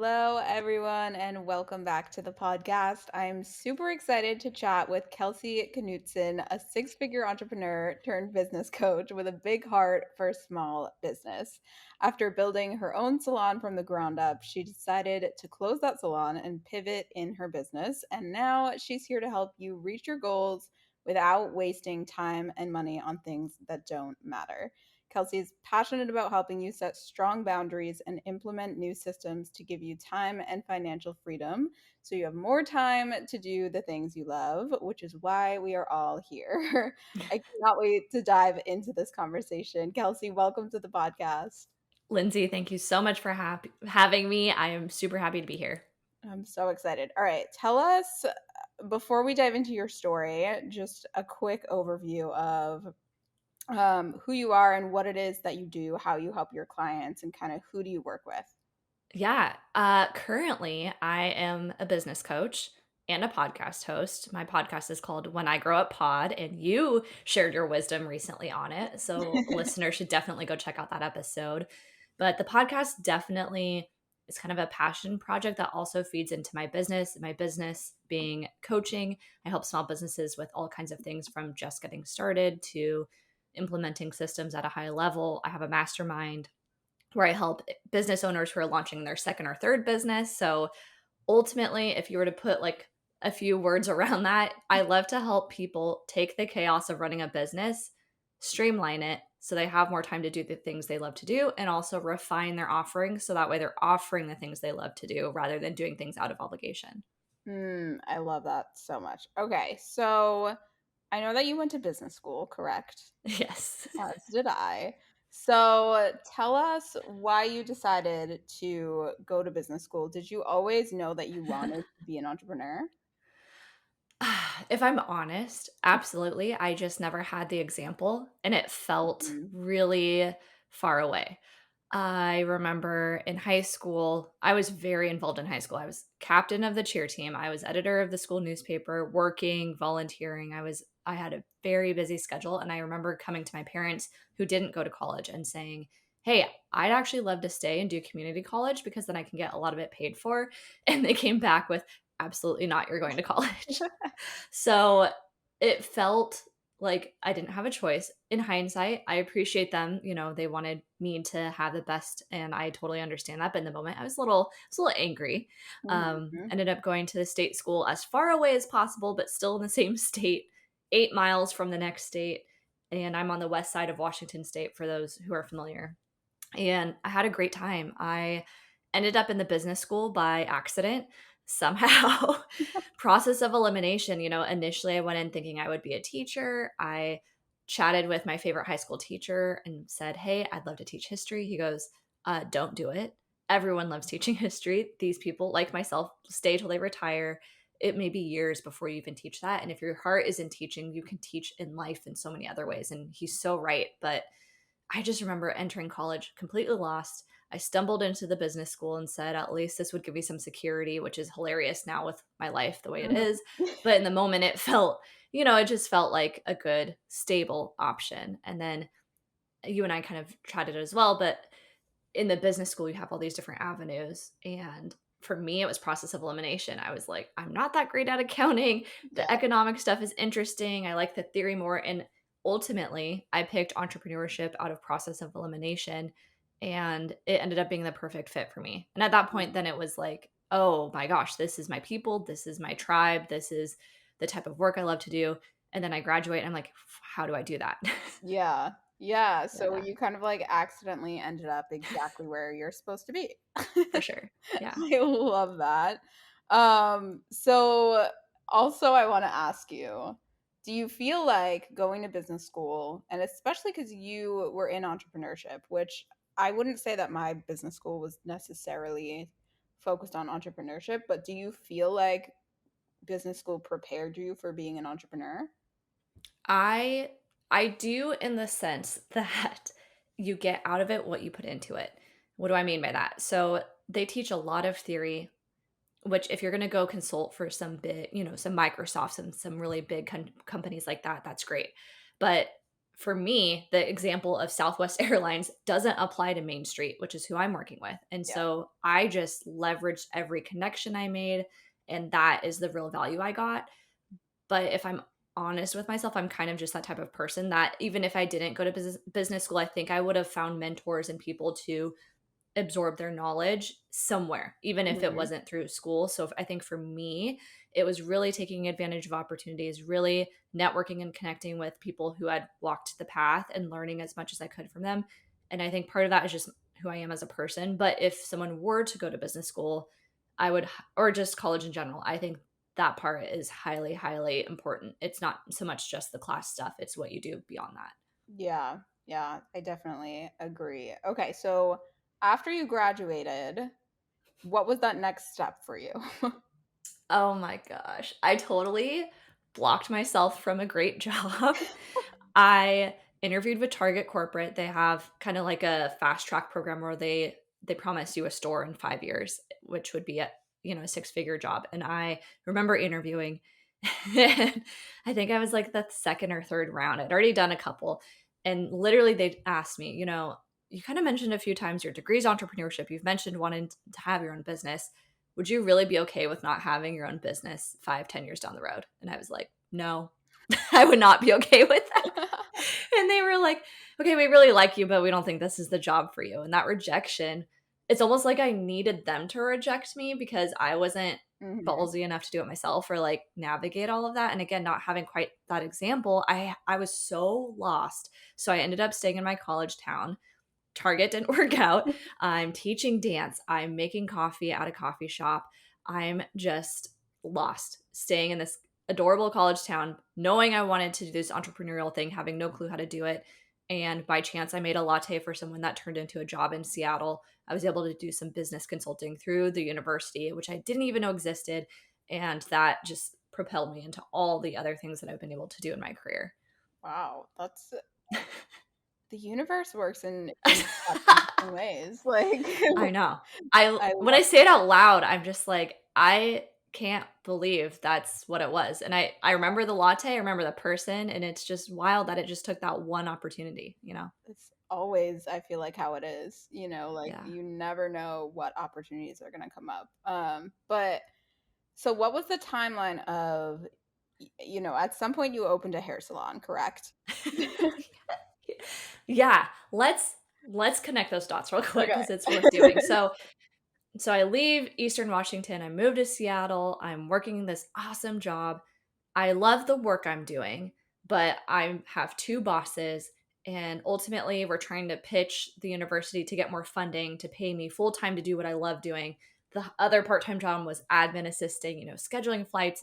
Hello, everyone, and welcome back to the podcast. I'm super excited to chat with Kelsey Knutson, a six-figure entrepreneur turned business coach with a big heart for small business. After building her own salon from the ground up, she decided to close that salon and pivot in her business. And now she's here to help you reach your goals without wasting time and money on things that don't matter. Kelsey is passionate about helping you set strong boundaries and implement new systems to give you time and financial freedom so you have more time to do the things you love, which is why we are all here. I cannot wait to dive into this conversation. Kelsey, welcome to the podcast. Lindsay, thank you so much for having me. I am super happy to be here. I'm so excited. All right, tell us before we dive into your story, just a quick overview of who you are and what it is that you do, how you help your clients, and kind of who do you work with. Yeah, currently I am a business coach and a podcast host. My podcast is called When I Grow Up Pod, and you shared your wisdom recently on it. So listeners should definitely go check out that episode. But the podcast definitely is kind of a passion project that also feeds into my business being coaching. I help small businesses with all kinds of things from just getting started to implementing systems at a high level. I have a mastermind where I help business owners who are launching their second or third business. So ultimately, if you were to put like a few words around that, I love to help people take the chaos of running a business, streamline it so they have more time to do the things they love to do, and also refine their offerings so that way they're offering the things they love to do rather than doing things out of obligation. I love that so much. Okay, so I know that you went to business school, correct? Yes. As did I. So tell us why you decided to go to business school. Did you always know that you wanted to be an entrepreneur? If I'm honest, absolutely. I just never had the example and it felt Mhm. really far away. I remember in high school, I was very involved in high school. I was captain of the cheer team. I was editor of the school newspaper, working, volunteering. I had a very busy schedule and I remember coming to my parents who didn't go to college and saying, "Hey, I'd actually love to stay and do community college because then I can get a lot of it paid for." And they came back with, "Absolutely not. You're going to college." So it felt like I didn't have a choice. In hindsight, I appreciate them. They wanted me to have the best, and I totally understand that. But in the moment, I was a little angry. Mhm. Ended up going to the state school as far away as possible, but still in the same state, 8 miles from the next state. And I'm on the west side of Washington State for those who are familiar. And I had a great time. I ended up in the business school by accident somehow. Process of elimination. Initially I went in thinking I would be a teacher. I chatted with my favorite high school teacher and said, "Hey, I'd love to teach history." He goes, "Don't do it. Everyone loves teaching history. These people, like myself, stay till they retire. It may be years before you even teach that. And if your heart is in teaching, you can teach in life in so many other ways." And he's so right. But I just remember entering college completely lost. I stumbled into the business school and said, at least this would give me some security, which is hilarious now with my life the way it Mhm. is. But in the moment, it just felt like a good, stable option. And then you and I kind of tried it as well. But in the business school, you have all these different avenues. And for me, it was process of elimination. I was like, I'm not that great at accounting. The Yeah. economic stuff is interesting. I like the theory more. And ultimately, I picked entrepreneurship out of process of elimination. And it ended up being the perfect fit for me. And at that point, then it was like, oh my gosh, this is my people. This is my tribe. This is the type of work I love to do. And then I graduate and I'm like, how do I do that? Yeah. Yeah. So Yeah, you kind of like accidentally ended up exactly where you're supposed to be. for sure. Yeah. I love that. So also I want to ask you, do you feel like going to business school, and especially because you were in entrepreneurship, which I wouldn't say that my business school was necessarily focused on entrepreneurship, but do you feel like business school prepared you for being an entrepreneur? I I do in the sense that you get out of it what you put into it. What do I mean by that? So they teach a lot of theory, which if you're going to go consult for some Microsofts and some really big companies like that, that's great. But for me, the example of Southwest Airlines doesn't apply to Main Street, which is who I'm working with. And Yeah. so I just leveraged every connection I made, and that is the real value I got. But if I'm honest with myself, I'm kind of just that type of person that even if I didn't go to business school, I think I would have found mentors and people to absorb their knowledge somewhere, even if it Mhm. wasn't through school. So I think for me, it was really taking advantage of opportunities, really networking and connecting with people who had walked the path and learning as much as I could from them. And I think part of that is just who I am as a person. But if someone were to go to business school, I would, or just college in general, I think that part is highly, highly important. It's not so much just the class stuff, it's what you do beyond that. Yeah. Yeah, I definitely agree. Okay, so after you graduated, what was that next step for you? Oh my gosh. I totally blocked myself from a great job. I interviewed with Target Corporate. They have kind of like a fast track program where they promise you a store in 5 years, which would be a six-figure job. And I remember interviewing and I think I was like the second or third round. I'd already done a couple. And literally they asked me, you kind of mentioned a few times your degree's entrepreneurship. You've mentioned wanting to have your own business. Would you really be okay with not having your own business 5, 10 years down the road? And I was like, no, I would not be okay with that. And they were like, okay, we really like you, but we don't think this is the job for you. And that rejection, it's almost like I needed them to reject me because I wasn't Mhm. ballsy enough to do it myself or like navigate all of that. And again, not having quite that example, I was so lost. So I ended up staying in my college town. Target didn't work out. I'm teaching dance. I'm making coffee at a coffee shop. I'm just lost staying in this adorable college town, knowing I wanted to do this entrepreneurial thing, having no clue how to do it. And by chance, I made a latte for someone that turned into a job in Seattle. I was able to do some business consulting through the university, which I didn't even know existed. And that just propelled me into all the other things that I've been able to do in my career. Wow, that's the universe works in such interesting ways. Like, I know. I I when I love say it out loud, I'm just like, I can't believe that's what it was. And I remember the latte, I remember the person, and it's just wild that it just took that one opportunity. it's always I feel like how it is, like Yeah. you never know what opportunities are gonna come up. But so what was the timeline of at some point you opened a hair salon, correct? Yeah, let's connect those dots real quick Okay. because it's worth doing. So I leave Eastern Washington, I move to Seattle, I'm working this awesome job. I love the work I'm doing, but I have two bosses, and ultimately we're trying to pitch the university to get more funding to pay me full time to do what I love doing. The other part-time job was admin assisting, scheduling flights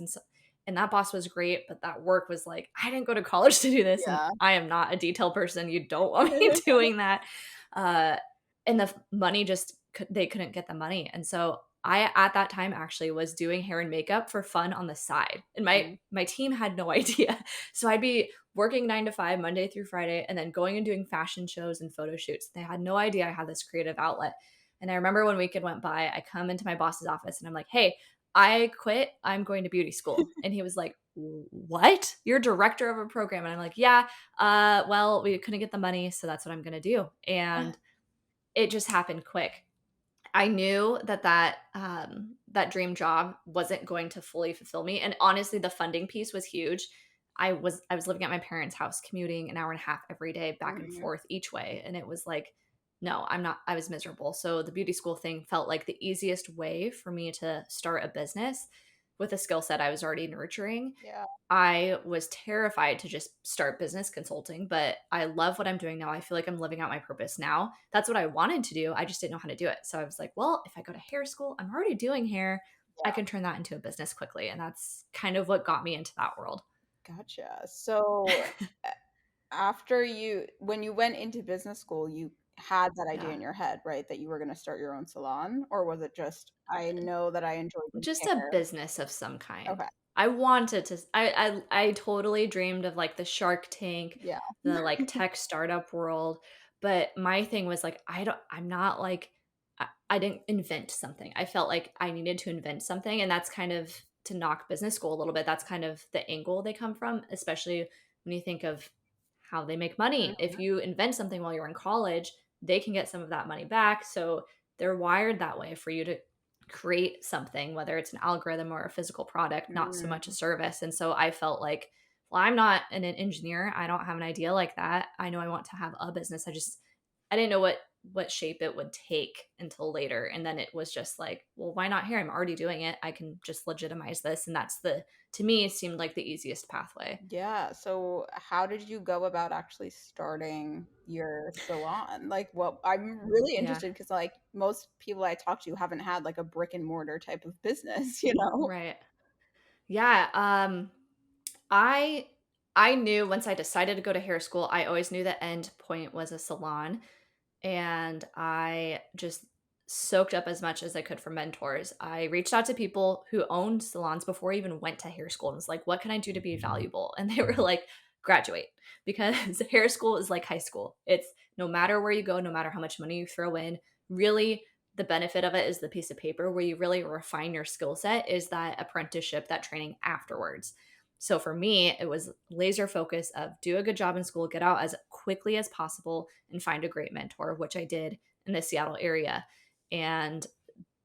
and that boss was great, but that work was like, I didn't go to college to do this and Yeah. I am not a detail person. You don't want me doing that. Uh and the money just they couldn't get the money. And so I at that time actually was doing hair and makeup for fun on the side. And my Mhm. my team had no idea. So I'd be working 9 to 5 Monday through Friday and then going and doing fashion shows and photo shoots. They had no idea I had this creative outlet. And I remember one weekend went by, I come into my boss's office and I'm like, "Hey, I quit. I'm going to beauty school." And he was like, "What? You're director of a program." And I'm like, "Yeah, well, we couldn't get the money, so that's what I'm going to do." And it just happened quick. I knew that dream job wasn't going to fully fulfill me, and honestly, the funding piece was huge. I was living at my parents' house, commuting an hour and a half every day back and Mhm. forth each way, and it was like, no, I'm not. I was miserable. So the beauty school thing felt like the easiest way for me to start a business with a skill set I was already nurturing. Yeah. I was terrified to just start business consulting, but I love what I'm doing now. I feel like I'm living out my purpose now. That's what I wanted to do. I just didn't know how to do it. So I was like, well, if I go to hair school, I'm already doing hair. I Yeah. can turn that into a business quickly. And that's kind of what got me into that world. Gotcha. So after when you went into business school, you had that idea Yeah. in your head, right? That you were gonna start your own salon? Or was it just, "I know that I enjoy doing Just a hair." business of some kind. Okay. I wanted to I totally dreamed of, like, the Shark Tank, Yeah. the, like, tech startup world, but my thing was, like, I'm not, like I didn't invent something. I felt like I needed to invent something, and that's kind of to knock business school a little bit, that's kind of the angle they come from, especially when you think of how they make money. If Mhm. you invent something while you're in college, they can get some of that money back. So they're wired that way for you to create something, whether it's an algorithm or a physical product, not so much a Mm. service. And so I felt like, well, I'm not an engineer. I don't have an idea like that. I know I want to have a business. I didn't know what shape it would take until later. And then it was just like, well, why not here? I'm already doing it. I can just legitimize this. And that's to me, it seemed like the easiest pathway. Yeah. So how did you go about actually starting your salon? Like, what I'm really Yeah. interested because like most people I talk to haven't had like a brick and mortar type of business, you know? Right. Yeah. I I knew once I decided to go to hair school, I always knew the end point was a salon. And I just soaked up as much as I could from mentors. I reached out to people who owned salons before I even went to hair school and was like, what can I do to be valuable? And they were like, graduate, because hair school is like high school. It's no matter where you go, no matter how much money you throw in, really the benefit of it is the piece of paper where you really refine your skill set is that apprenticeship, that training afterwards. So for me, it was laser focus of do a good job in school, get out as quickly as possible and find a great mentor, which I did in the Seattle area. And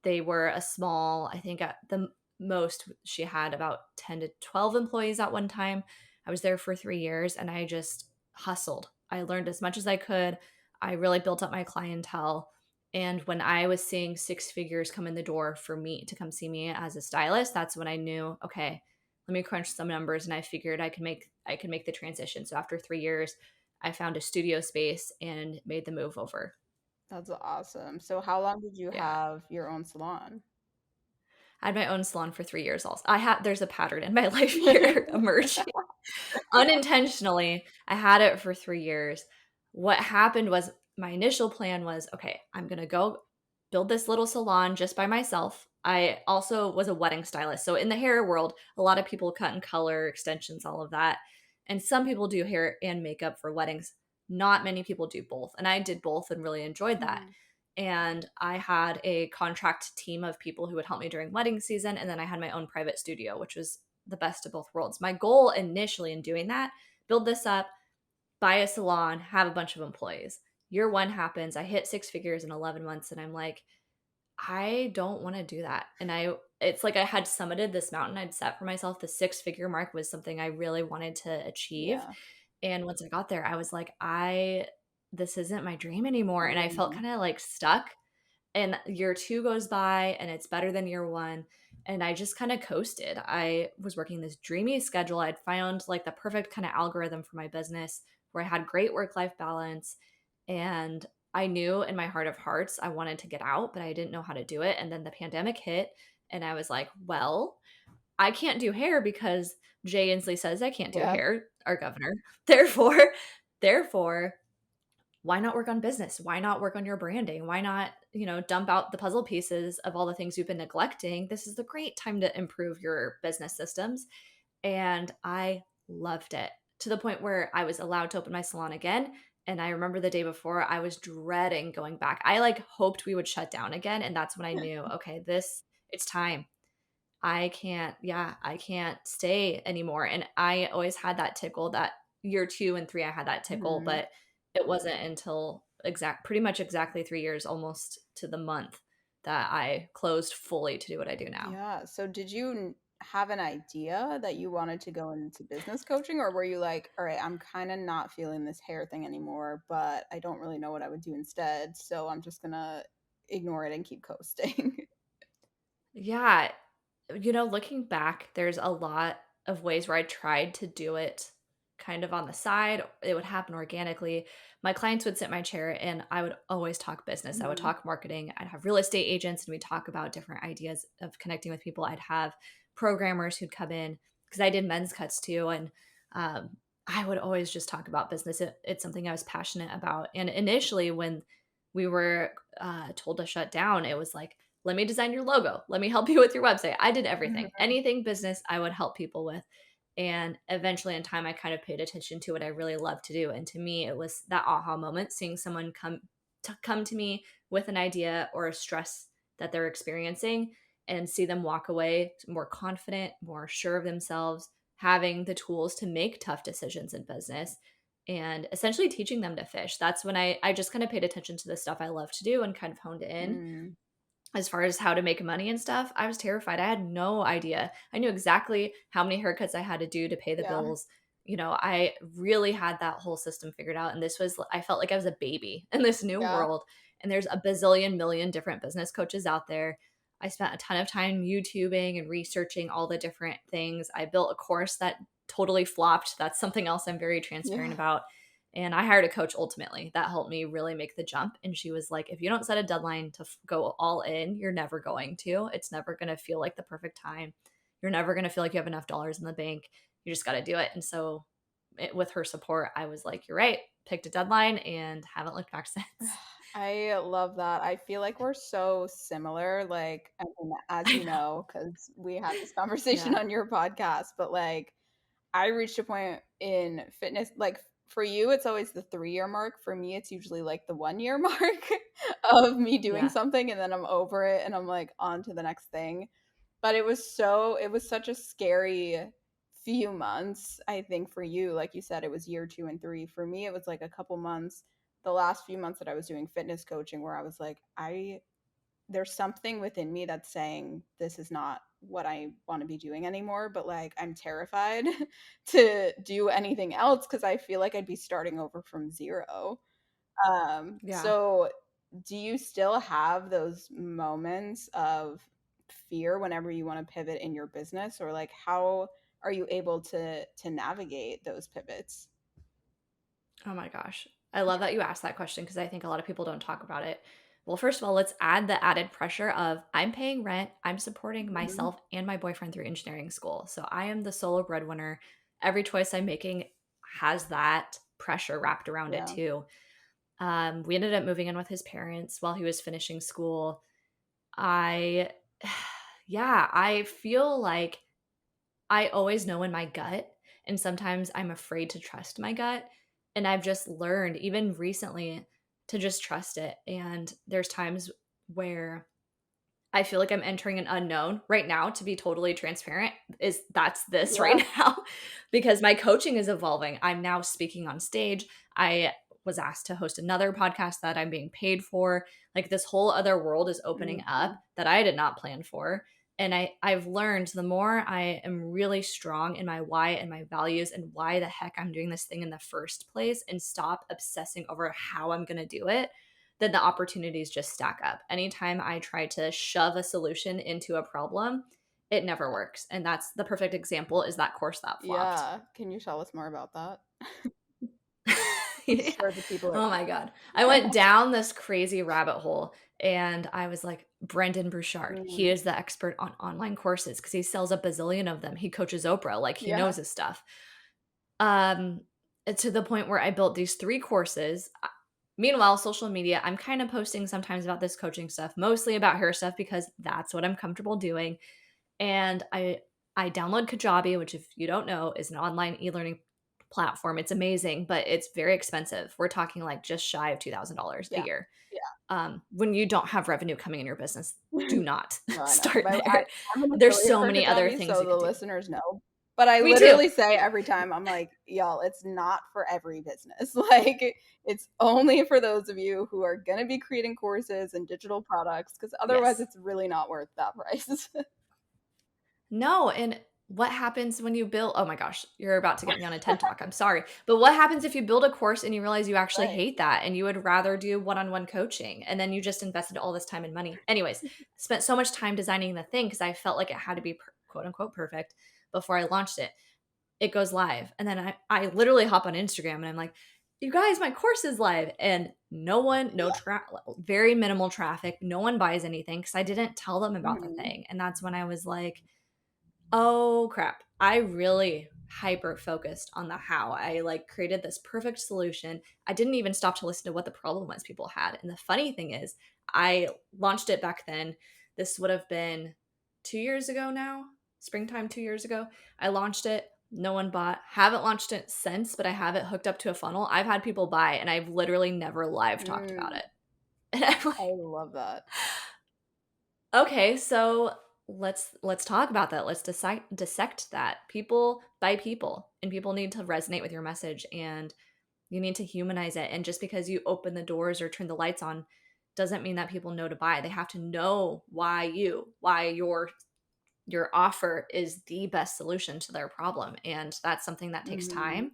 they were a small, I think at the most, she had about 10 to 12 employees at one time. I was there for 3 years and I just hustled. I learned as much as I could. I really built up my clientele. And when I was seeing six figures come in the door for me to come see me as a stylist, that's when I knew, okay, let me crunch some numbers. And I figured I could make the transition. So after 3 years, I found a studio space and made the move over. That's awesome. So how long did you Yeah. have your own salon? I had my own salon for 3 years also. There's a pattern in my life here emerging. Unintentionally, I had it for 3 years. What happened was my initial plan was, "Okay, I'm gonna go build this little salon just by myself." I also was a wedding stylist, so in the hair world, a lot of people cut and color, extensions, all of that, and some people do hair and makeup for weddings. Not many people do both, and I did both and really enjoyed that. Mhm. And I had a contract team of people who would help me during wedding season, and then I had my own private studio, which was the best of both worlds. My goal initially in doing that, build this up, buy a salon, have a bunch of employees. Year 1 happens, I hit 6 figures in 11 months and I'm like, I don't want to do that. And it's like I had summited this mountain I'd set for myself. The 6 figure mark was something I really wanted to achieve. Yeah. And once I got there, I was like, this isn't my dream anymore. And I felt Mhm. kind of like stuck. And year 2 goes by and it's better than year 1, and I just kinda coasted. I was working this dreamy schedule. I'd found, like, the perfect kinda algorithm for my business where I had great work-life balance, and I knew in my heart of hearts I wanted to get out, but I didn't know how to do it, and then the pandemic hit, and I was like, "Well, I can't do hair because Jay Inslee says I can't do Yeah. hair, our governor. Therefore, why not work on business? Why not work on your branding? Why not, dump out the puzzle pieces of all the things you've been neglecting? This is the great time to improve your business systems." And I loved it to the point where I was allowed to open my salon again. And I remember the day before I was dreading going back. I like hoped we would shut down again. And that's when I knew, okay, it's time. I can't stay anymore. And I always had that tickle that year 2 and 3, I had that tickle, Mhm. but it wasn't until pretty much exactly 3 years, almost to the month, that I closed fully to do what I do now. Yeah. So did you have an idea that you wanted to go into business coaching, or were you like, all right, I'm kind of not feeling this hair thing anymore, but I don't really know what I would do instead, so I'm just gonna ignore it and keep coasting? Yeah, looking back, there's a lot of ways where I tried to do it kind of on the side. It would happen organically. My clients would sit in my chair and I would always talk business. I would Mhm. talk marketing. I'd have real estate agents and we'd talk about different ideas of connecting with people. I'd have programmers who'd come in because I did men's cuts too. And I would always just talk about business. It's something I was passionate about. And initially, when we were told to shut down, it was like, let me design your logo. Let me help you with your website. I did everything. Mhm. Anything business, I would help people with. And eventually in time, I kind of paid attention to what I really love to do. And to me, it was that aha moment, seeing someone come to me with an idea or a stress that they're experiencing and see them walk away more confident, more sure of themselves, having the tools to make tough decisions in business. and essentially teaching them to fish. That's when I just kind of paid attention to the stuff I love to do and kind of honed it in. Mm, As far as how to make money and stuff, I was terrified. I had no idea. I knew exactly how many haircuts I had to do to pay the yeah, bills. I really had that whole system figured out. And this was, I felt like I was a baby in this new yeah. world. And there's a bazillion million different business coaches out there. I spent a ton of time YouTubing and researching all the different things. I built a course that totally flopped. That's something else I'm very transparent Yeah. about. And I hired a coach ultimately that helped me really make the jump. And she was like, if you don't set a deadline to go all in, you're never going to. It's never going to feel like the perfect time. You're never going to feel like you have enough dollars in the bank. You just got to do it. And so, with her support, I was like, you're right, picked a deadline and haven't looked back since. I love that. I feel like we're so similar. Like, I mean, as I you know. know, because we had this conversation Yeah. on your podcast, but like, I reached a point in fitness, like, for you, it's always the 3 year mark. For me, it's usually like the 1 year mark of me doing Yeah. something, and then I'm over it and I'm like on to the next thing. But it was such a scary few months, I think, for you. Like you said, it was year 2 and 3. For me, it was like a couple months, the last few months that I was doing fitness coaching, where I was like, there's something within me that's saying this is not what I want to be doing anymore, but like I'm terrified to do anything else because I feel like I'd be starting over from zero. Yeah. So do you still have those moments of fear whenever you want to pivot in your business, or like how are you able to navigate those pivots? Oh my gosh. I love that you asked that question because I think a lot of people don't talk about it. Well, first of all, let's add the added pressure of I'm paying rent, I'm supporting Mhm. myself and my boyfriend through engineering school. So I am the solo breadwinner. Every choice I'm making has that pressure wrapped around it Yeah. too. We ended up moving in with his parents while he was finishing school. I, yeah, I feel like I always know in my gut, and sometimes I'm afraid to trust my gut. And I've just learned, even recently, to just trust it. And there's times where I feel like I'm entering an unknown right now, to be totally transparent, is that's this right Yeah. now because my coaching is evolving. I'm now speaking on stage. I was asked to host another podcast that I'm being paid for. Like this whole other world is opening up Mhm. that I did not plan for. And I've learned the more I am really strong in my why and my values and why the heck I'm doing this thing in the first place and stop obsessing over how I'm going to do it, then the opportunities just stack up. Anytime I try to shove a solution into a problem, it never works. And that's the perfect example is that course that flopped. Yeah. Can you tell us more about that? I'm Yeah. sure the people Oh my are God. I went down this crazy rabbit hole and I was like, Brendan Bouchard, he Mm, is the expert on online courses because he sells a bazillion of them. He coaches Oprah, like he yeah. knows his stuff. Um, to the point where I built these 3 courses. Meanwhile, social media, I'm kind of posting sometimes about this coaching stuff, mostly about hair stuff because that's what I'm comfortable doing. And I download Kajabi, which if you don't know is an online e-learning platform. It's amazing, but it's very expensive. We're talking like just shy of $2,000 a Yeah. year. Yeah. When you don't have revenue coming in your business, do not No, I know. start But there. I'm an There's affiliate so for many other Kajabi, things so you the could do. listeners know. But I Me too. literally say every time, I'm like, y'all, it's not for every business. Like, it's only for those of you who are going to be creating courses and digital products, because otherwise Yes. it's really not worth that price. No, and what happens when you build oh my gosh, you're about to get me on a TED Talk, I'm sorry. But what happens if you build a course and you realize you actually Right. hate that and you would rather do one-on-one coaching and then you just invested all this time and money? Anyways, spent so much time designing the thing because I felt like it had to be quote unquote perfect before I launched it. It goes live. And then I literally hop on Instagram and I'm like, you guys, my course is live. And no one, no very minimal traffic. No one buys anything because I didn't tell them about the Mhm. thing. And that's when I was like, oh crap. I really hyper focused on the how. I like created this perfect solution. I didn't even stop to listen to what the problem was people had. And the funny thing is, I launched it back then. This would have been 2 years ago now, springtime 2 years ago. I launched it. No one bought. Haven't launched it since, but I have it hooked up to a funnel. I've had people buy, and I've literally never live talked about Mm, it. And I'm I like, love that. okay, so let's talk about that. Let's dissect that. People buy people, and people need to resonate with your message. And You need to humanize it. And just because you open the doors or turn the lights on doesn't mean that people know to buy. They have to know why your offer is the best solution to their problem. And that's something that takes Mhm. time.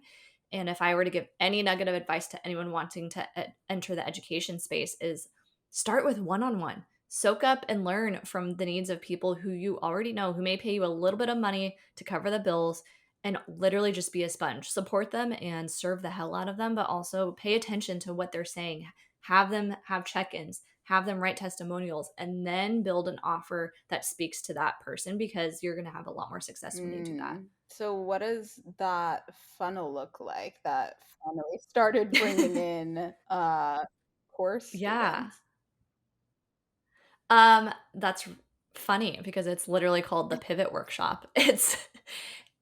And if I were to give any nugget of advice to anyone wanting to enter the education space, is start with one-on-one. Soak up and learn from the needs of people who you already know, who may pay you a little bit of money to cover the bills, and literally just be a sponge. Support them and serve the hell out of them, but also pay attention to what they're saying. Have them have check-ins, have them write testimonials, and then build an offer that speaks to that person, because you're going to have a lot more success when you do that. So what does that funnel look like that finally started bringing in course Yeah. students? That's funny because it's literally called the pivot workshop.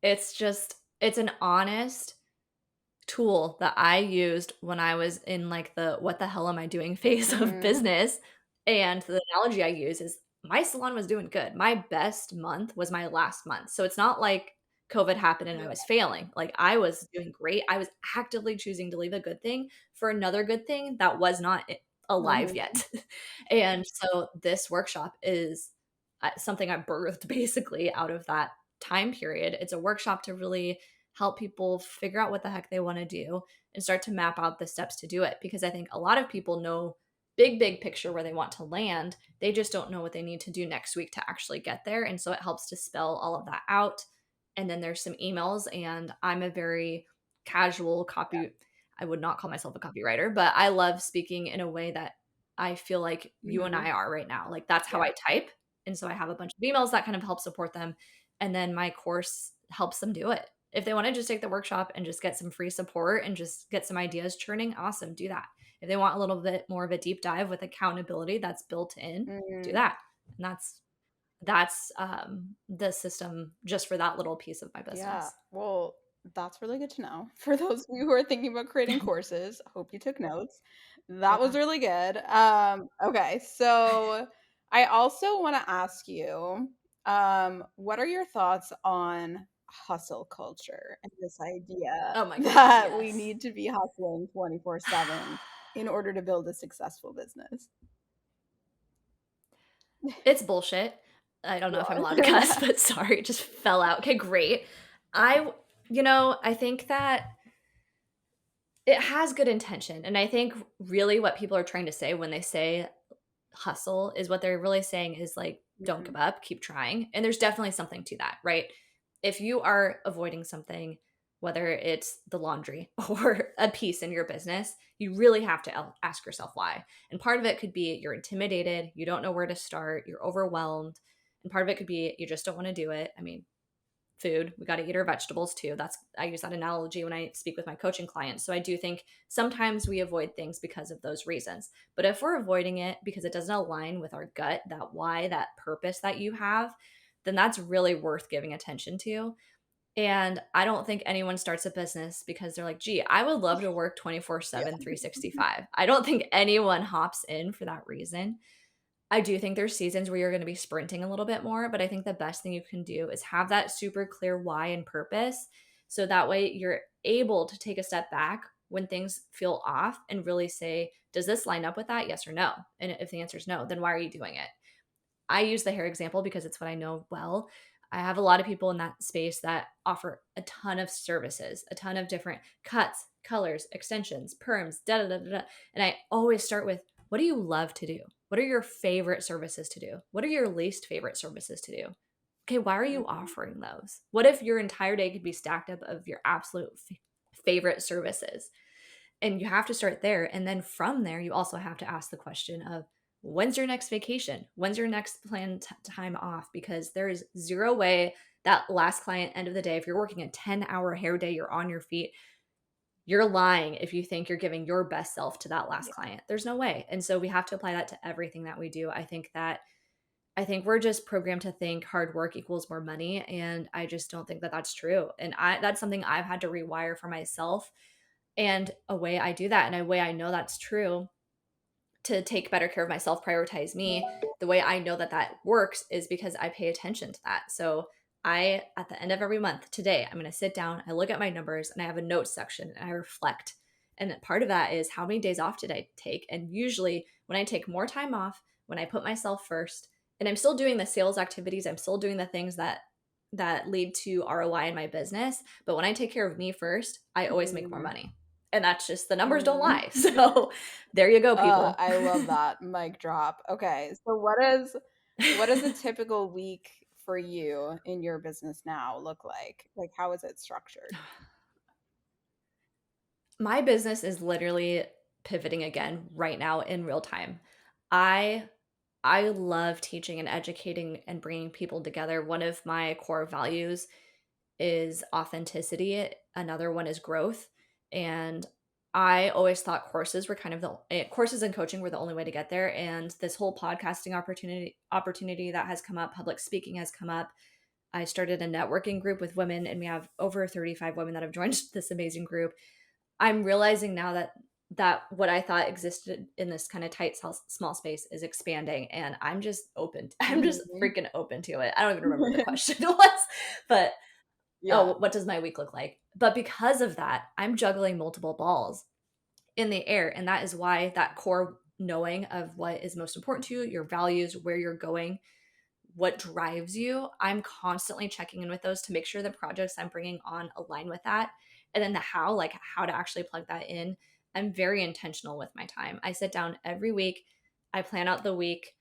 It's an honest tool that I used when I was in like the what the hell am I doing phase of Mhm. business. And the analogy I use is my salon was doing good. My best month was my last month. So it's not like COVID happened and I Yeah. was failing. Like I was doing great. I was actively choosing to leave a good thing for another good thing that was not alive Mhm. yet. And so this workshop is something I birthed basically out of that time period. It's a workshop to really help people figure out what the heck they want to do and start to map out the steps to do it. Because I think a lot of people know big picture where they want to land. They just don't know what they need to do next week to actually get there. And so it helps to spell all of that out. And then there's some emails, and I'm a very casual copy. I would not call myself a copywriter, but I love speaking in a way that I feel like you and Mhm. I are right now. Like that's how Yeah. I type. And so I have a bunch of emails that kind of help support them. And then my course helps them do it. If they want to just take the workshop and just get some free support and just get some ideas churning, awesome, do that. If they want a little bit more of a deep dive with accountability that's built in, do Mhm. that. And that's the system just for that little piece of my Yeah. business. Well, that's really good to know. For those of you who are thinking about creating courses, hope you took notes. That was Yeah. really good. Okay, so I also want to ask you, what are your thoughts on hustle culture and this idea Oh my god, that we yes. need to be hustling 24/7 in order to build a successful business? It's bullshit. I don't know if I'm allowed to cuss, Yeah. but sorry, it just fell out. Okay, great. I I think that it has good intention, and I think really what people are trying to say when they say hustle is what they're really saying is like, don't Mhm. give up, keep trying. And there's definitely something to that, right? If you are avoiding something, whether it's the laundry or a piece in your business, you really have to ask yourself why. And part of it could be you're intimidated, you don't know where to start, you're overwhelmed. And part of it could be you just don't want to do it. I mean, food. We got to eat our vegetables too. That's I use that analogy when I speak with my coaching clients. So I do think sometimes we avoid things because of those reasons. But if we're avoiding it because it doesn't align with our gut, that why, that purpose that you have, then that's really worth giving attention to. And I don't think anyone starts a business because they're like, gee, I would love to work 24/7, Yeah. 365. I don't think anyone hops in for that reason. I do think there's seasons where you're going to be sprinting a little bit more, but I think the best thing you can do is have that super clear why and purpose. So that way you're able to take a step back when things feel off and really say, does this line up with that? Yes or no? And if the answer is no, then why are you doing it? I use the hair example because it's what I know well. I have a lot of people in that space that offer a ton of services, a ton of different cuts, colors, extensions, perms, da da da da. Da. And I always start with, what do you love to do? What are your favorite services to do? What are your least favorite services to do? Okay, why are you Mhm. offering those? What if your entire day could be stacked up of your absolute favorite services? And you have to start there. And then from there, you also have to ask the question of, when's your next vacation? When's your next planned time off? Because there is zero way that last client, end of the day, if you're working a 10-hour hair day, you're on your feet, you're lying if you think you're giving your best self to that last Yeah. client. There's no way. And so we have to apply that to everything that we do. I think we're just programmed to think hard work equals more money. And I just don't think that that's true. And that's something I've had to rewire for myself. And a way I do that, and a way I know that's true, to take better care of myself, prioritize me, the way I know that that works is because I pay attention to that. So at the end of every month, today, I'm going to sit down, I look at my numbers, and I have a notes section, and I reflect. And part of that is how many days off did I take? And usually when I take more time off, when I put myself first, and I'm still doing the sales activities, I'm still doing the things that lead to ROI in my business, but when I take care of me first, I always make more Mhm. money. And that's just the numbers don't Mhm. lie. So there you go, people. I love that. Mic drop. Okay. So what does a typical week for you in your business now look like? Like how is it structured? My business is literally pivoting again right now in real time. I I love teaching and educating and bringing people together. One of my core values is authenticity. Another one is growth. And I always thought courses were kind of courses and coaching were the only way to get there. And this whole podcasting opportunity that has come up, public speaking has come up. I started a networking group with women, and we have over 35 women that have joined this amazing group. I'm realizing now that what I thought existed in this kind of tight small space is expanding, and I'm just open. I'm just Mhm. freaking open to it. I don't even remember what the question was, but Yeah. oh, what does my week look like? But because of that, I'm juggling multiple balls in the air, and that is why that core knowing of what is most important to you, your values, where you're going, what drives you, I'm constantly checking in with those to make sure the projects I'm bringing on align with that. And then the how, like how to actually plug that in. I'm very intentional with my time. I sit down every week, I plan out the week,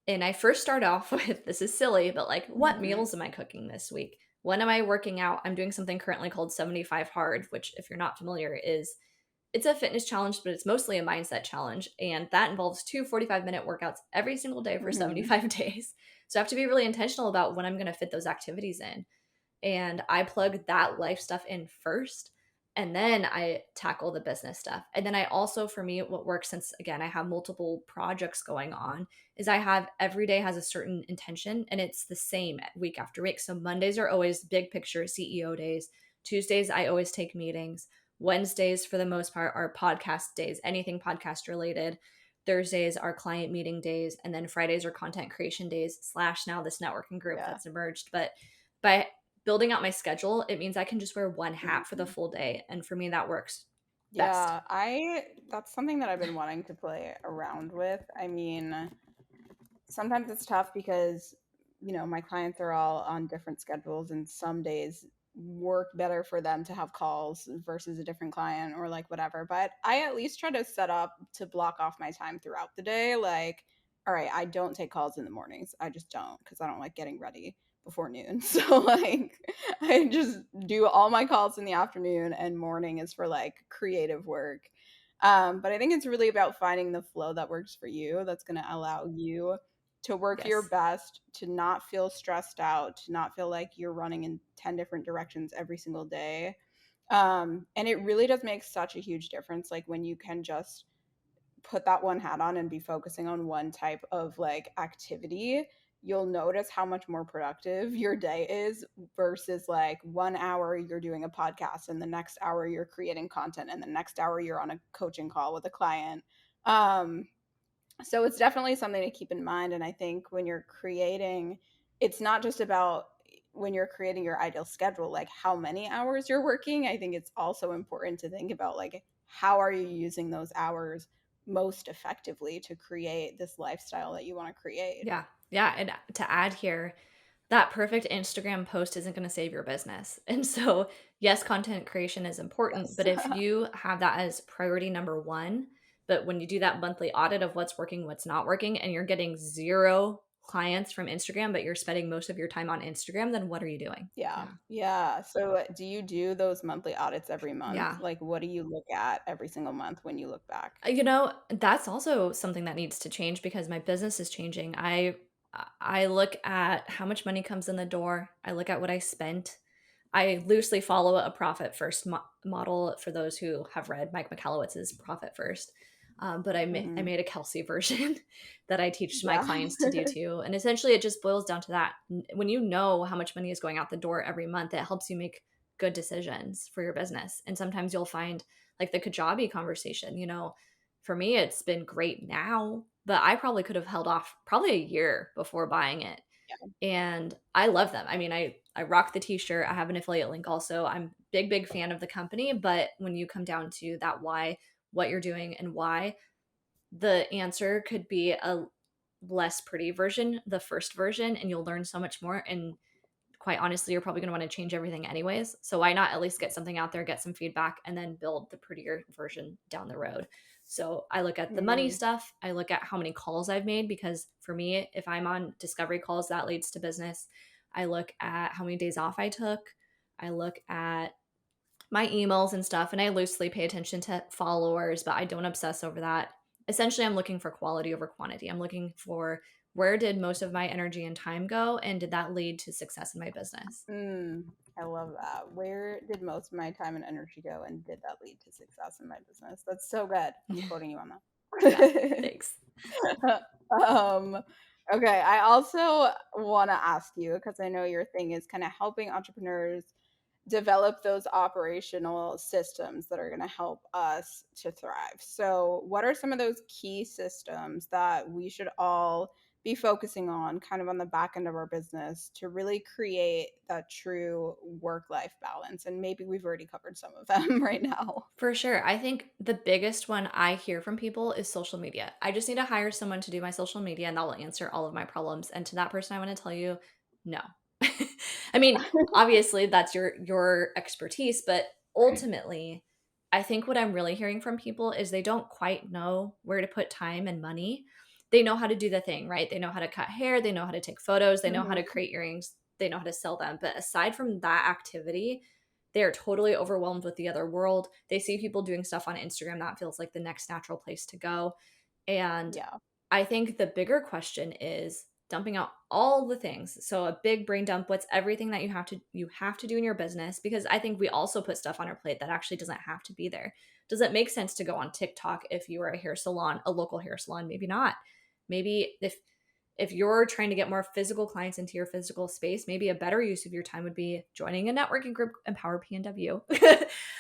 and I first start off with this is silly, but like, what Mhm. meals am I cooking this week? When am I working out? I'm doing something currently called 75 Hard, which, if you're not familiar, is it's a fitness challenge, but it's mostly a mindset challenge. And that involves two 45-minute workouts every single day for Mhm. 75 days. So I have to be really intentional about when I'm going to fit those activities in. And I plug that life stuff in first. And then I tackle the business stuff. And then I also, for me, what works, since again, I have multiple projects going on, is I have every day has a certain intention and it's the same week after week. So Mondays are always big picture CEO days. Tuesdays, I always take meetings. Wednesdays, for the most part, are podcast days, anything podcast related. Thursdays are client meeting days. And then Fridays are content creation days, slash now this networking group Yeah. that's emerged. But by building out my schedule, it means I can just wear one hat for the Mhm. full day. And for me, that works best. Yeah, I that's something that I've been wanting to play around with. I mean, sometimes it's tough because my clients are all on different schedules and some days work better for them to have calls versus a different client or like whatever, but I at least try to set up to block off my time throughout the day. Like, all right, I don't take calls in the mornings. I just don't, because I don't like getting ready before noon. So like I just do all my calls in the afternoon, and morning is for like creative work. But I think it's really about finding the flow that works for you, that's going to allow you to work your Yes. best, to not feel stressed out, to not feel like you're running in 10 different directions every single day. And it really does make such a huge difference, like when you can just put that one hat on and be focusing on one type of like activity. You'll notice how much more productive your day is versus like 1 hour you're doing a podcast and the next hour you're creating content and the next hour you're on a coaching call with a client. Um, so it's definitely something to keep in mind. And I think when you're creating, it's not just about when you're creating your ideal schedule, like how many hours you're working. I think it's also important to think about like how are you using those hours most effectively to create this lifestyle that you want to create. Yeah. Yeah. And to add here, that perfect Instagram post isn't going to save your business. And so, yes, content creation is important, Yes. but if you have that as priority number one, but when you do that monthly audit of what's working, what's not working, and you're getting zero clients from Instagram, but you're spending most of your time on Instagram, then what are you doing? Yeah. Yeah. Yeah. So do you do those monthly audits every month? Yeah. Like what do you look at every single month when you look back? That's also something that needs to change because my business is changing. I look at how much money comes in the door. I look at what I spent. I loosely follow a profit first model for those who have read Mike Michalowicz's Profit First. But I Hmm. made a Kelsey version that I teach my Yeah. clients to do too. And essentially, it just boils down to that. When you know how much money is going out the door every month, it helps you make good decisions for your business. And sometimes you'll find like the Kajabi conversation, for me, it's been great now, but I probably could have held off probably a year before buying it. And I love them. I mean, I rock the t-shirt. I have an affiliate link also. I'm big fan of the company, but when you come down to that why, what you're doing and why, the answer could be a less pretty version, the first version, and you'll learn so much more. And quite honestly, you're probably going to want to change everything anyways. So why not at least get something out there, get some feedback, and then build the prettier version down the road? So I look at the money Mm, stuff. I look at how many calls I've made, because for me, if I'm on discovery calls, that leads to business. I look at how many days off I took. I look at my emails and stuff, and I loosely pay attention to followers, but I don't obsess over that. Essentially, I'm looking for quality over quantity. I'm looking for where did most of my energy and time go, and did that lead to success in my business? mm, I love that. Where did most of my time and energy go, and did that lead to success in my business? That's so good. I'm quoting you on Yeah, that. thanks. um, okay, I also want to ask you because I know your thing is kind of helping entrepreneurs develop those operational systems that are going to help us to thrive. So, what are some of those key systems that we should all be focusing on kind of on the back end of our business to really create that true work life balance? And maybe we've already covered some of them right now. For sure. I think the biggest one I hear from people is social media. I just need to hire someone to do my social media and that will answer all of my problems. And to that person, I want to tell you, no. I mean, obviously that's your expertise, but ultimately, I think what I'm really hearing from people is they don't quite know where to put time and money. They know how to do the thing, right? They know how to cut hair, they know how to take photos, they know how to Mhm. create earrings, they know how to sell them. But aside from that activity, they are totally overwhelmed with the other world. They see people doing stuff on Instagram that feels like the next natural place to go. And Yeah. I think the bigger question is dumping out all the things. So a big brain dump, what's everything that you have to do in your business, because I think we also put stuff on our plate that actually doesn't have to be there. Does it make sense to go on TikTok if you are a hair salon, a local hair salon? Maybe not. Maybe if you're trying to get more physical clients into your physical space, maybe a better use of your time would be joining a networking group, Empower PNW,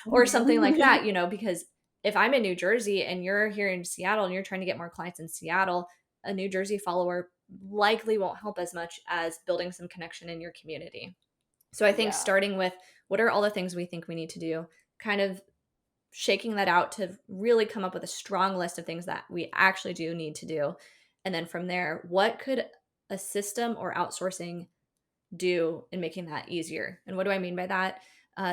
or something like Mhm. that, because if I'm in New Jersey and you're here in Seattle and you're trying to get more clients in Seattle, a New Jersey follower likely won't help as much as building some connection in your community. So I think Yeah. starting with what are all the things we think we need to do, kind of shaking that out to really come up with a strong list of things that we actually do need to do. And then from there, what could a system or outsourcing do in making that easier? And what do I mean by that?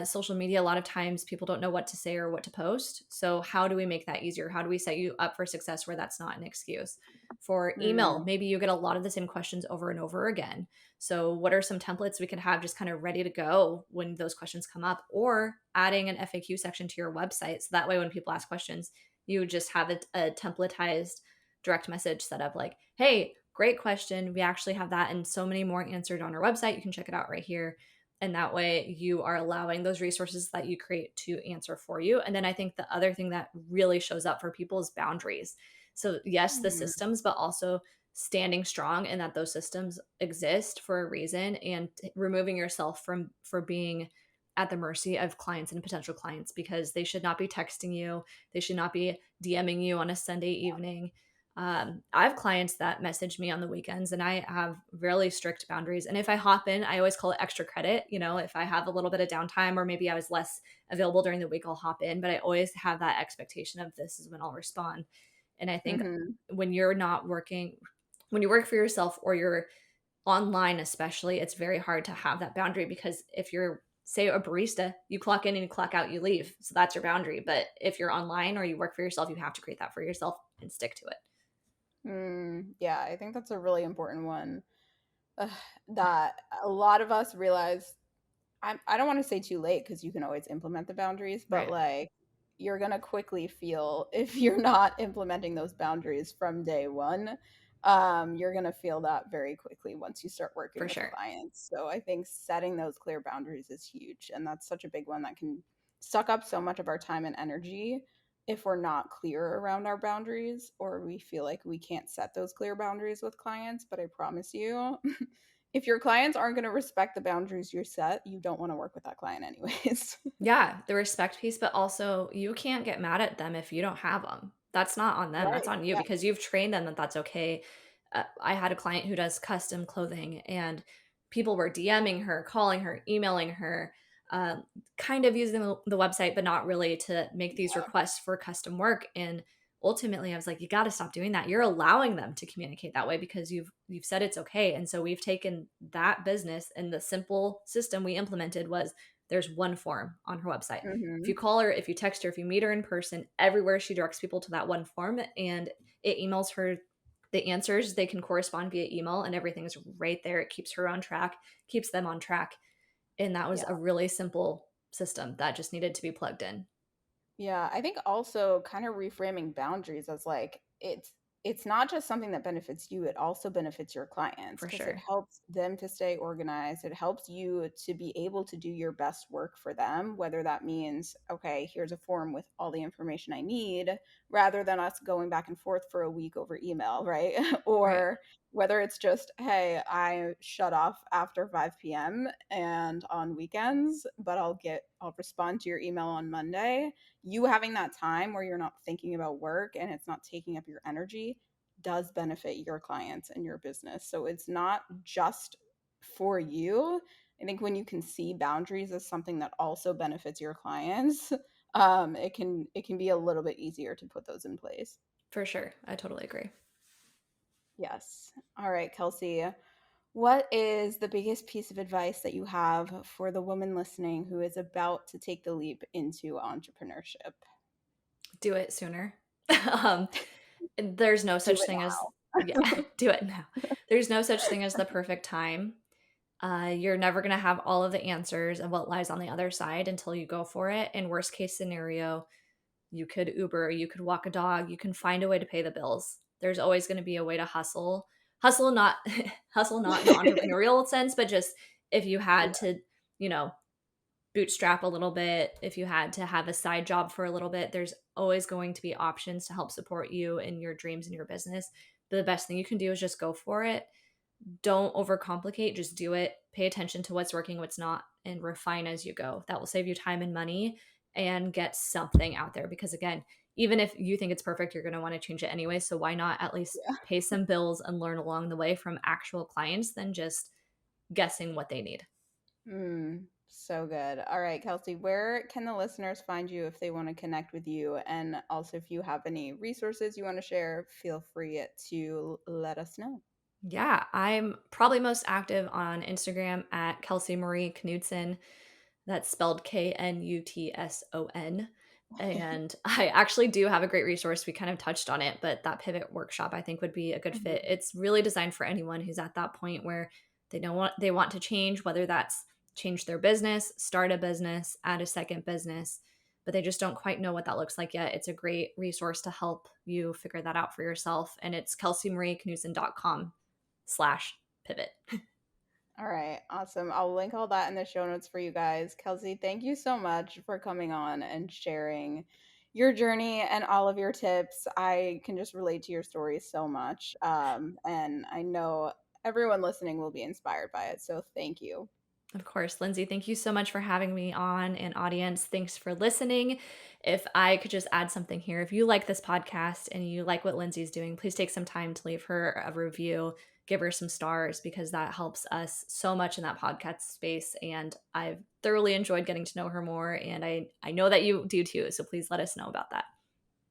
Social media, a lot of times people don't know what to say or what to post. So, how do we make that easier? How do we set you up for success where that's not an excuse? For email, Mm. maybe you get a lot of the same questions over and over again. So, what are some templates we could have just kind of ready to go when those questions come up? Or adding an FAQ section to your website. So that way, when people ask questions, you just have a templatized direct message set up like, hey, great question. We actually have that and so many more answered on our website. You can check it out right here. And that way you are allowing those resources that you create to answer for you. And then I think the other thing that really shows up for people is boundaries. So, yes, the Mm. systems, but also standing strong and that those systems exist for a reason, and removing yourself from for being at the mercy of clients and potential clients, because they should not be texting you. They should not be DMing you on a Sunday evening. I have clients that message me on the weekends, and I have really strict boundaries. And if I hop in, I always call it extra credit. If I have a little bit of downtime or maybe I was less available during the week, I'll hop in. But I always have that expectation of this is when I'll respond. And I think Mhm. when you're not working, when you work for yourself or you're online, especially, it's very hard to have that boundary, because if you're, say, a barista, you clock in and you clock out, you leave. So that's your boundary. But if you're online or you work for yourself, you have to create that for yourself and stick to it. Yeah, I think that's a really important one. Ugh, that a lot of us realize I don't want to say too late because you can always implement the boundaries, but Right. like you're gonna quickly feel if you're not implementing those boundaries from day one, you're gonna feel that very quickly once you start working For with sure. clients. So I think setting those clear boundaries is huge, and that's such a big one that can suck up so much of our time and energy if we're not clear around our boundaries or we feel like we can't set those clear boundaries with clients. But I promise you, if your clients aren't going to respect the boundaries you set, you don't want to work with that client anyways. Yeah, the respect piece, but also you can't get mad at them if you don't have them. That's not on them, that's Right. on you, Yeah. because you've trained them that that's okay. I had a client who does custom clothing, and people were DMing her, calling her, emailing her, um, kind of using the website, but not really to make these requests for custom work. And ultimately, I was like, you got to stop doing that. You're allowing them to communicate that way because you've said it's okay. And so we've taken that business, and the simple system we implemented was there's one form on her website. If you Mhm. call her, if you text her, if you meet her in person, everywhere she directs people to that one form, and it emails her the answers. They can correspond via email, and everything is right there. It keeps her on track, keeps them on track. And that was Yeah. a really simple system that just needed to be plugged in. Yeah, I think also kind of reframing boundaries as like it's not just something that benefits you, it also benefits your clients For because it sure. helps them to stay organized. It helps you to be able to do your best work for them, whether that means, okay, here's a form with all the information I need, rather than us going back and forth for a week over email, right? Right. Or whether it's just, hey, I shut off after 5 p.m. and on weekends, but I'll respond to your email on Monday. You having that time where you're not thinking about work and it's not taking up your energy does benefit your clients and your business. So it's not just for you. I think when you can see boundaries as something that also benefits your clients, it can be a little bit easier to put those in place. For sure. I totally agree. Yes. All right, Kelsey. What is the biggest piece of advice that you have for the woman listening who is about to take the leap into entrepreneurship? Do it sooner. um, there's no Do such it thing as, yeah, now. do it now. There's no such thing as the perfect time. You're never going to have all of the answers of what lies on the other side until you go for it. In worst case scenario, you could Uber, you could walk a dog, you can find a way to pay the bills. There's always going to be a way to hustle. Hustle not hustle not in the entrepreneurial sense, but just if you had Yeah. to, you know, bootstrap a little bit, if you had to have a side job for a little bit, there's always going to be options to help support you in your dreams and your business. But the best thing you can do is just go for it. Don't overcomplicate, just do it. Pay attention to what's working, what's not, and refine as you go. That will save you time and money and get something out there. Because again, even if you think it's perfect, you're going to want to change it anyway. So why not at least Yeah. pay some bills and learn along the way from actual clients than just guessing what they need? So good. All right, Kelsey, where can the listeners find you if they want to connect with you? And also, if you have any resources you want to share, feel free to let us know. Yeah, I'm probably most active on Instagram at Kelsey Marie Knutson. That's spelled Knutson. And I actually do have a great resource. We kind of touched on it, but that pivot workshop I think would be a good fit. Mhm. It's really designed for anyone who's at that point where they want to change, whether that's change their business, start a business, add a second business, but they just don't quite know what that looks like yet. It's a great resource to help you figure that out for yourself. And it's kelseymarieknudsen.com/pivot. All right, awesome. I'll link all that in the show notes for you guys. Kelsey, thank you so much for coming on and sharing your journey and all of your tips. I can just relate to your story so much. And I know everyone listening will be inspired by it. So thank you. Of course, Lindsay, thank you so much for having me on. And audience, thanks for listening. If I could just add something here, if you like this podcast and you like what Lindsay's doing, please take some time to leave her a review, give her some stars, because that helps us so much in that podcast space. And I've thoroughly enjoyed getting to know her more. And I know that you do too. So please let us know about that.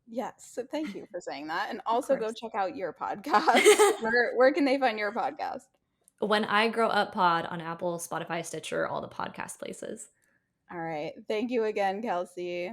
Yes, so thank you for saying that, and Of also go course. check out your podcast. Where can they find your podcast? When I Grow Up Pod on Apple, Spotify, Stitcher, all the podcast places. All right. Thank you again, Kelsey.